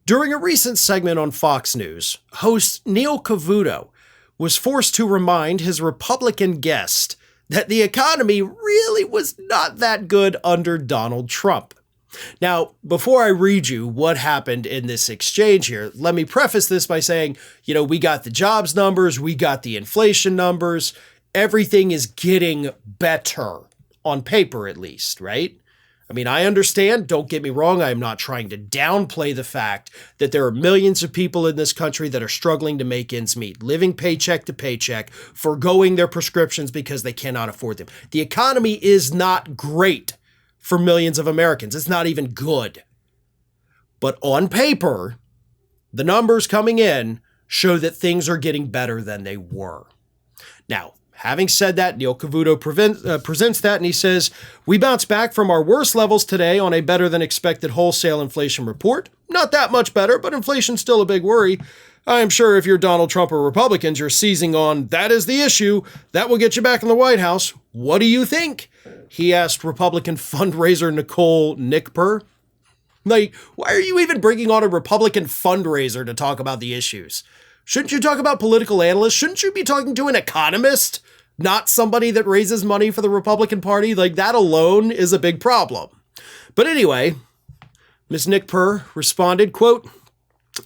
During a recent segment on Fox News, host Neil Cavuto was forced to remind his Republican guest that the economy really was not that good under Donald Trump. Now, before I read you what happened in this exchange here, let me preface this by saying, we got the jobs numbers, we got the inflation numbers, everything is getting better, on paper at least, right? I mean, I understand, don't get me wrong, I am not trying to downplay the fact that there are millions of people in this country that are struggling to make ends meet, living paycheck to paycheck, foregoing their prescriptions because they cannot afford them. The economy is not great for millions of Americans. It's not even good. But on paper, the numbers coming in show that things are getting better than they were. Now, having said that, Neil Cavuto presents that and he says, "We bounced back from our worst levels today on a better than expected wholesale inflation report. Not that much better, but inflation's still a big worry. I am sure if you're Donald Trump or Republicans, you're seizing on that is the issue. That will get you back in the White House. What do you think?" He asked Republican fundraiser Nicole Nickper. Like, why are you even bringing on a Republican fundraiser to talk about the issues? Shouldn't you talk about political analysts? Shouldn't you be talking to an economist, not somebody that raises money for the Republican Party? Like, that alone is a big problem. But anyway, Ms. Nickper responded, quote,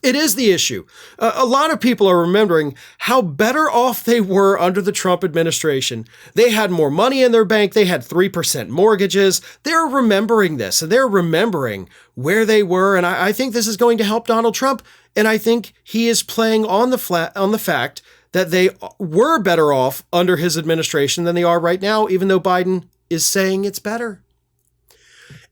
"It is the issue. A lot of people are remembering how better off they were under the Trump administration. They had more money in their bank. They had 3% mortgages. They're remembering this and they're remembering where they were. And I think this is going to help Donald Trump. And I think he is playing on the fact that they were better off under his administration than they are right now, even though Biden is saying it's better."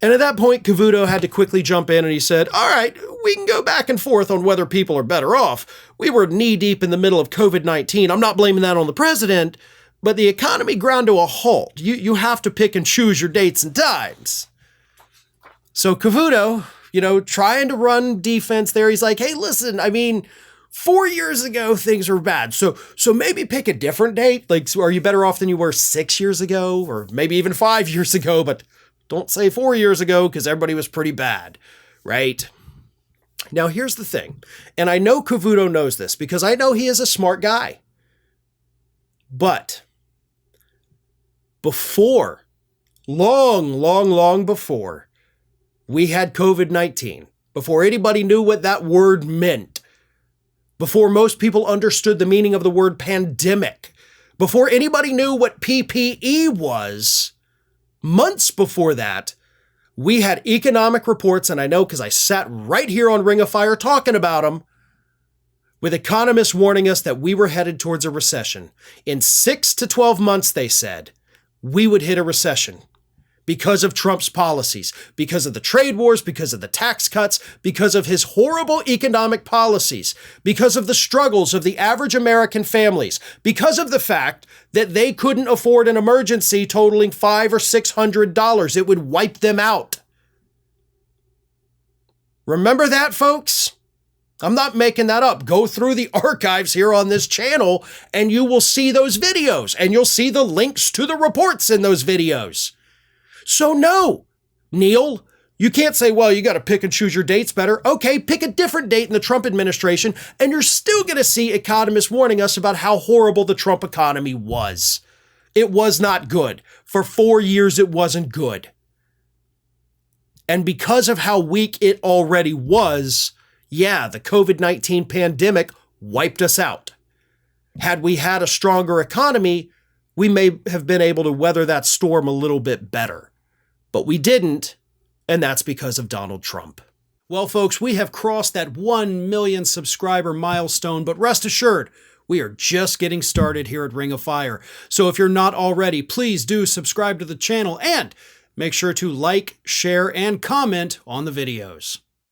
And at that point, Cavuto had to quickly jump in and he said, "All right, we can go back and forth on whether people are better off. We were knee deep in the middle of COVID-19. I'm not blaming that on the president, but the economy ground to a halt. You have to pick and choose your dates and times." So Cavuto, trying to run defense there, he's like, "Hey, listen, 4 years ago, things were bad. So maybe pick a different date. Like, so are you better off than you were 6 years ago or maybe even 5 years ago? But don't say 4 years ago because everybody was pretty bad, right?" Now, here's the thing. And I know Cavuto knows this because I know he is a smart guy. But before, long before we had COVID-19, before anybody knew what that word meant, before most people understood the meaning of the word pandemic, before anybody knew what PPE was, months before that, we had economic reports, and I know because I sat right here on Ring of Fire talking about them, with economists warning us that we were headed towards a recession. In 6 to 12 months, they said, we would hit a recession because of Trump's policies, because of the trade wars, because of the tax cuts, because of his horrible economic policies, because of the struggles of the average American families, because of the fact that they couldn't afford an emergency totaling $500 or $600. It would wipe them out. Remember that, folks? I'm not making that up. Go through the archives here on this channel and you will see those videos and you'll see the links to the reports in those videos. So no, Neil, you can't say, well, you got to pick and choose your dates better. Okay, pick a different date in the Trump administration, and you're still going to see economists warning us about how horrible the Trump economy was. It was not good. For 4 years, it wasn't good. And because of how weak it already was, yeah, the COVID-19 pandemic wiped us out. Had we had a stronger economy, we may have been able to weather that storm a little bit better. But we didn't, and that's because of Donald Trump. Well, folks, we have crossed that 1 million subscriber milestone, but rest assured, we are just getting started here at Ring of Fire. So if you're not already, please do subscribe to the channel and make sure to like, share, and comment on the videos.